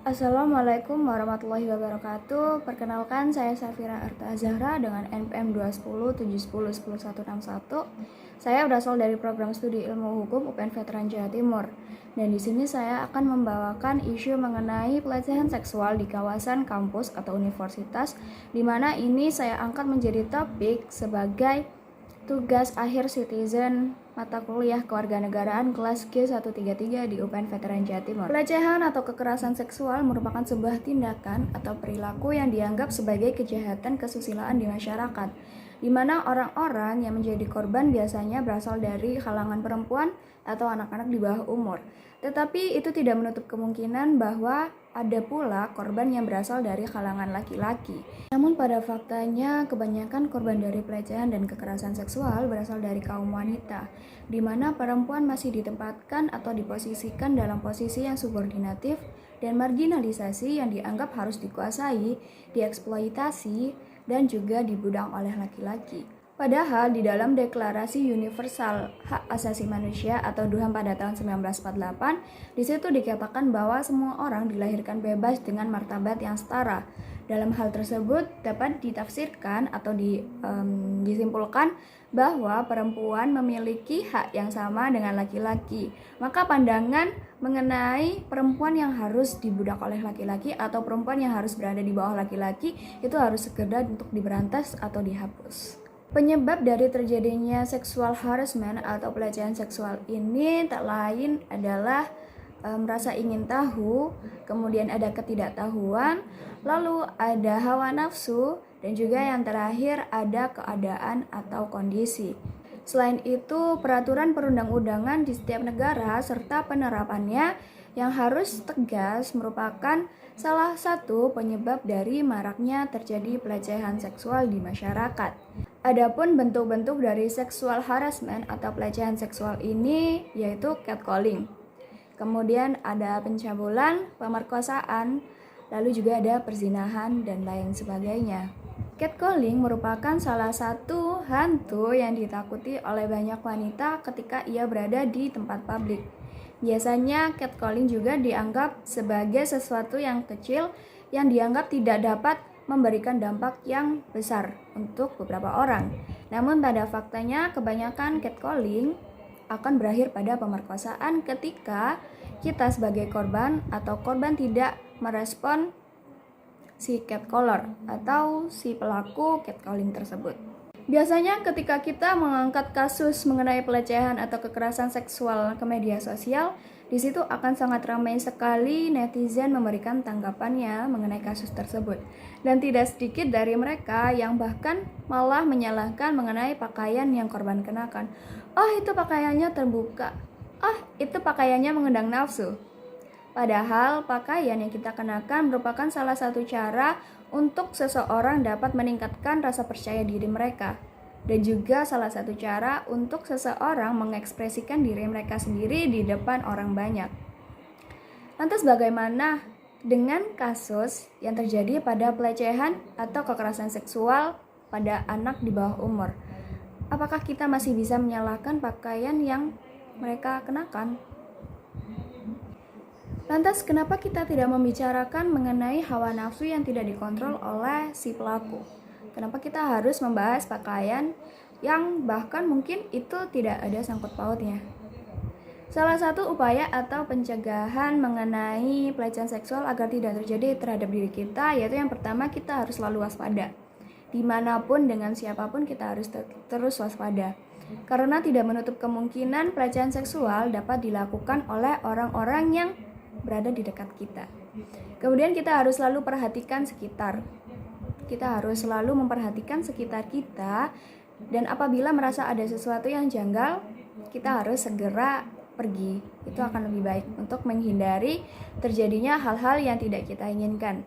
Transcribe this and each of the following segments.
Assalamualaikum warahmatullahi wabarakatuh. Perkenalkan, saya Safira Arta Zahra dengan NPM 210710161. Saya berasal dari program studi Ilmu Hukum UPN Veteran Jawa Timur. Dan di sini saya akan membawakan isu mengenai pelecehan seksual di kawasan kampus atau universitas, di mana ini saya angkat menjadi topik sebagai tugas akhir citizen mata kuliah kewarganegaraan kelas G133 di UPN Veteran Jawa Timur. Pelecehan atau kekerasan seksual merupakan sebuah tindakan atau perilaku yang dianggap sebagai kejahatan kesusilaan di masyarakat, di mana orang-orang yang menjadi korban biasanya berasal dari kalangan perempuan atau anak-anak di bawah umur. Tetapi itu tidak menutup kemungkinan bahwa ada pula korban yang berasal dari kalangan laki-laki. Namun pada faktanya kebanyakan korban dari pelecehan dan kekerasan seksual berasal dari kaum wanita, di mana perempuan masih ditempatkan atau diposisikan dalam posisi yang subordinatif dan marginalisasi yang dianggap harus dikuasai, dieksploitasi, dan juga dibudak oleh laki-laki. Padahal di dalam Deklarasi Universal Hak Asasi Manusia atau DUHAM pada tahun 1948, di situ dikatakan bahwa semua orang dilahirkan bebas dengan martabat yang setara. Dalam hal tersebut dapat ditafsirkan atau disimpulkan bahwa perempuan memiliki hak yang sama dengan laki-laki. Maka pandangan mengenai perempuan yang harus dibudak oleh laki-laki atau perempuan yang harus berada di bawah laki-laki itu harus segera untuk diberantas atau dihapus. Penyebab dari terjadinya sexual harassment atau pelecehan seksual ini tak lain adalah merasa ingin tahu, kemudian ada ketidaktahuan, lalu ada hawa nafsu, dan juga yang terakhir ada keadaan atau kondisi. Selain itu, peraturan perundang-undangan di setiap negara serta penerapannya yang harus tegas merupakan salah satu penyebab dari maraknya terjadi pelecehan seksual di masyarakat. Adapun bentuk-bentuk dari sexual harassment atau pelecehan seksual ini yaitu catcalling. Kemudian ada pencabulan, pemerkosaan, lalu juga ada perzinahan dan lain sebagainya. Catcalling merupakan salah satu hantu yang ditakuti oleh banyak wanita ketika ia berada di tempat publik. Biasanya catcalling juga dianggap sebagai sesuatu yang kecil yang dianggap tidak dapat memberikan dampak yang besar untuk beberapa orang. Namun pada faktanya kebanyakan catcalling akan berakhir pada pemerkosaan ketika kita sebagai korban atau korban tidak merespon si catcaller atau si pelaku catcalling tersebut. Biasanya ketika kita mengangkat kasus mengenai pelecehan atau kekerasan seksual ke media sosial, di situ akan sangat ramai sekali netizen memberikan tanggapannya mengenai kasus tersebut. Dan tidak sedikit dari mereka yang bahkan malah menyalahkan mengenai pakaian yang korban kenakan. Oh, itu pakaiannya terbuka. Oh, itu pakaiannya mengundang nafsu. Padahal pakaian yang kita kenakan merupakan salah satu cara untuk seseorang dapat meningkatkan rasa percaya diri mereka. Dan juga salah satu cara untuk seseorang mengekspresikan diri mereka sendiri di depan orang banyak. Lantas bagaimana dengan kasus yang terjadi pada pelecehan atau kekerasan seksual pada anak di bawah umur? Apakah kita masih bisa menyalahkan pakaian yang mereka kenakan? Lantas kenapa kita tidak membicarakan mengenai hawa nafsu yang tidak dikontrol oleh si pelaku? Kenapa kita harus membahas pakaian yang bahkan mungkin itu tidak ada sangkut pautnya? Salah satu upaya atau pencegahan mengenai pelecehan seksual agar tidak terjadi terhadap diri kita yaitu yang pertama, kita harus selalu waspada. Dimanapun dengan siapapun kita harus terus waspada. Karena tidak menutup kemungkinan pelecehan seksual dapat dilakukan oleh orang-orang yang berada di dekat kita. Kemudian kita harus selalu perhatikan sekitar. Kita harus selalu memperhatikan sekitar kita, dan apabila merasa ada sesuatu yang janggal, kita harus segera pergi. Itu akan lebih baik untuk menghindari terjadinya hal-hal yang tidak kita inginkan.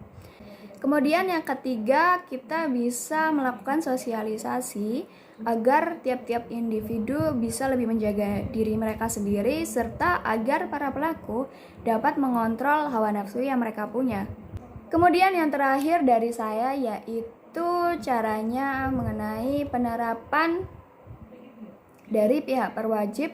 Kemudian yang ketiga, kita bisa melakukan sosialisasi agar tiap-tiap individu bisa lebih menjaga diri mereka sendiri serta agar para pelaku dapat mengontrol hawa nafsu yang mereka punya. Kemudian yang terakhir dari saya yaitu caranya mengenai penerapan dari pihak berwajib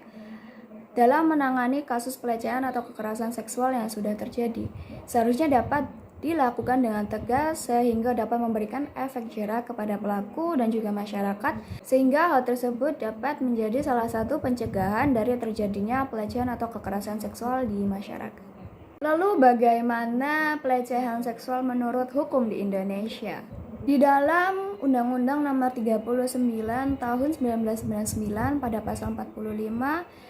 dalam menangani kasus pelecehan atau kekerasan seksual yang sudah terjadi. Seharusnya dapat dilakukan dengan tegas sehingga dapat memberikan efek jera kepada pelaku dan juga masyarakat, sehingga hal tersebut dapat menjadi salah satu pencegahan dari terjadinya pelecehan atau kekerasan seksual di masyarakat. Lalu bagaimana pelecehan seksual menurut hukum di Indonesia? Di dalam Undang-Undang Nomor 39 Tahun 1999 pada pasal 45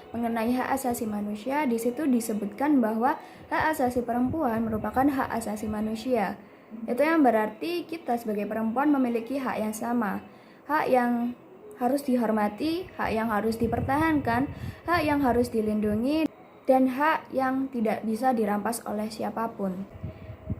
mengenai hak asasi manusia, di situ disebutkan bahwa hak asasi perempuan merupakan hak asasi manusia. Itu yang berarti kita sebagai perempuan memiliki hak yang sama, hak yang harus dihormati, hak yang harus dipertahankan, hak yang harus dilindungi, dan hak yang tidak bisa dirampas oleh siapapun.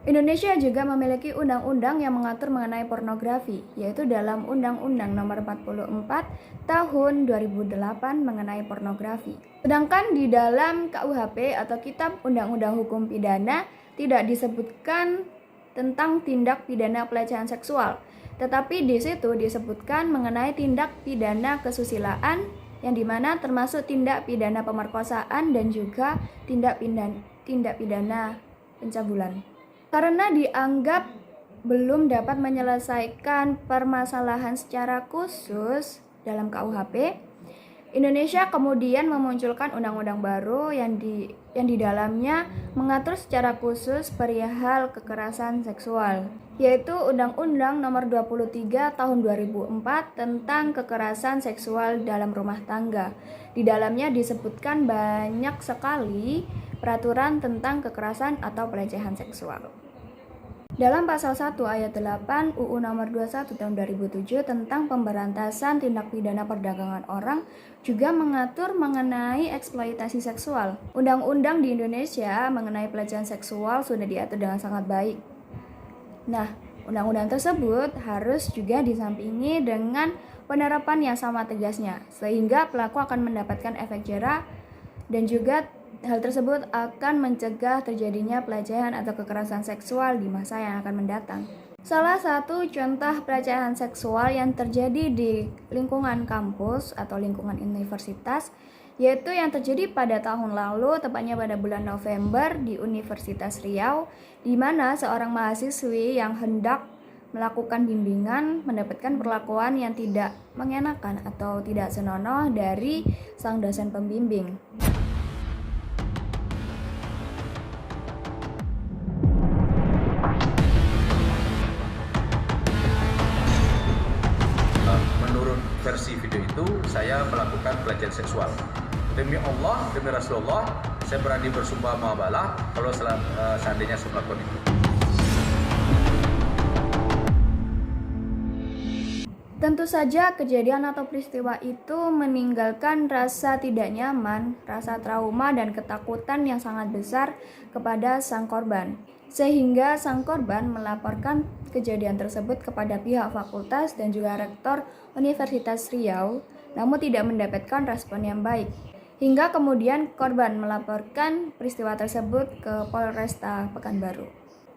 Indonesia juga memiliki undang-undang yang mengatur mengenai pornografi, yaitu dalam Undang-Undang Nomor 44 Tahun 2008 mengenai pornografi. Sedangkan di dalam KUHP atau Kitab Undang-Undang Hukum Pidana tidak disebutkan tentang tindak pidana pelecehan seksual, tetapi di situ disebutkan mengenai tindak pidana kesusilaan, yang dimana termasuk tindak pidana pemerkosaan dan juga tindak pidana pencabulan. Karena dianggap belum dapat menyelesaikan permasalahan secara khusus dalam KUHP, Indonesia kemudian memunculkan undang-undang baru yang di dalamnya mengatur secara khusus perihal kekerasan seksual, yaitu Undang-Undang Nomor 23 Tahun 2004 tentang kekerasan seksual dalam rumah tangga. Di dalamnya disebutkan banyak sekali peraturan tentang kekerasan atau pelecehan seksual. Dalam pasal 1 ayat 8 UU nomor 21 tahun 2007 tentang pemberantasan tindak pidana perdagangan orang juga mengatur mengenai eksploitasi seksual. Undang-undang di Indonesia mengenai pelecehan seksual sudah diatur dengan sangat baik. Nah, undang-undang tersebut harus juga disampingi dengan penerapan yang sama tegasnya, sehingga pelaku akan mendapatkan efek jera dan juga hal tersebut akan mencegah terjadinya pelecehan atau kekerasan seksual di masa yang akan mendatang. Salah satu contoh pelecehan seksual yang terjadi di lingkungan kampus atau lingkungan universitas, yaitu yang terjadi pada tahun lalu, tepatnya pada bulan November di Universitas Riau, di mana seorang mahasiswi yang hendak melakukan bimbingan mendapatkan perlakuan yang tidak mengenakan atau tidak senonoh dari sang dosen pembimbing. Menurut versi video itu, saya melakukan pelecehan seksual. Demi Allah, demi Rasulullah, saya berani bersumpah muamalah kalau seandainya saya melakukan itu. Tentu saja kejadian atau peristiwa itu meninggalkan rasa tidak nyaman, rasa trauma dan ketakutan yang sangat besar kepada sang korban. Sehingga sang korban melaporkan kejadian tersebut kepada pihak fakultas dan juga rektor Universitas Riau, namun tidak mendapatkan respon yang baik. Hingga kemudian korban melaporkan peristiwa tersebut ke Polresta Pekanbaru.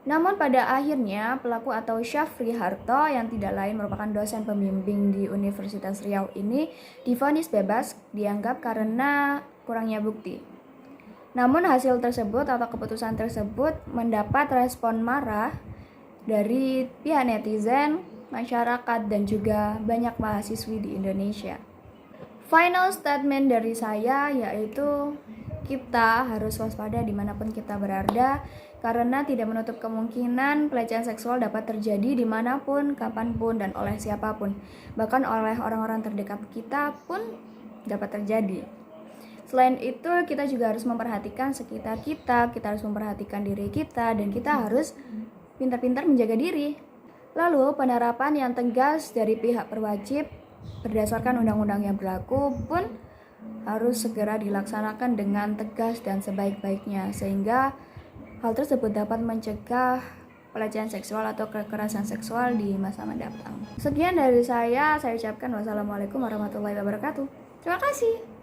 Namun pada akhirnya pelaku atau Syafri Harto yang tidak lain merupakan dosen pembimbing di Universitas Riau ini divonis bebas dianggap karena kurangnya bukti. Namun hasil tersebut atau keputusan tersebut mendapat respon marah dari pihak netizen, masyarakat, dan juga banyak mahasiswi di Indonesia. Final statement dari saya yaitu kita harus waspada dimanapun kita berada, karena tidak menutup kemungkinan pelecehan seksual dapat terjadi dimanapun, kapanpun, dan oleh siapapun. Bahkan oleh orang-orang terdekat kita pun dapat terjadi. Selain itu, kita juga harus memperhatikan sekitar kita harus memperhatikan diri kita, dan kita harus pintar-pintar menjaga diri. Lalu, penerapan yang tegas dari pihak berwajib berdasarkan undang-undang yang berlaku pun harus segera dilaksanakan dengan tegas dan sebaik-baiknya, sehingga hal tersebut dapat mencegah pelecehan seksual atau kekerasan seksual di masa mendatang. Sekian dari saya ucapkan wassalamualaikum warahmatullahi wabarakatuh. Terima kasih.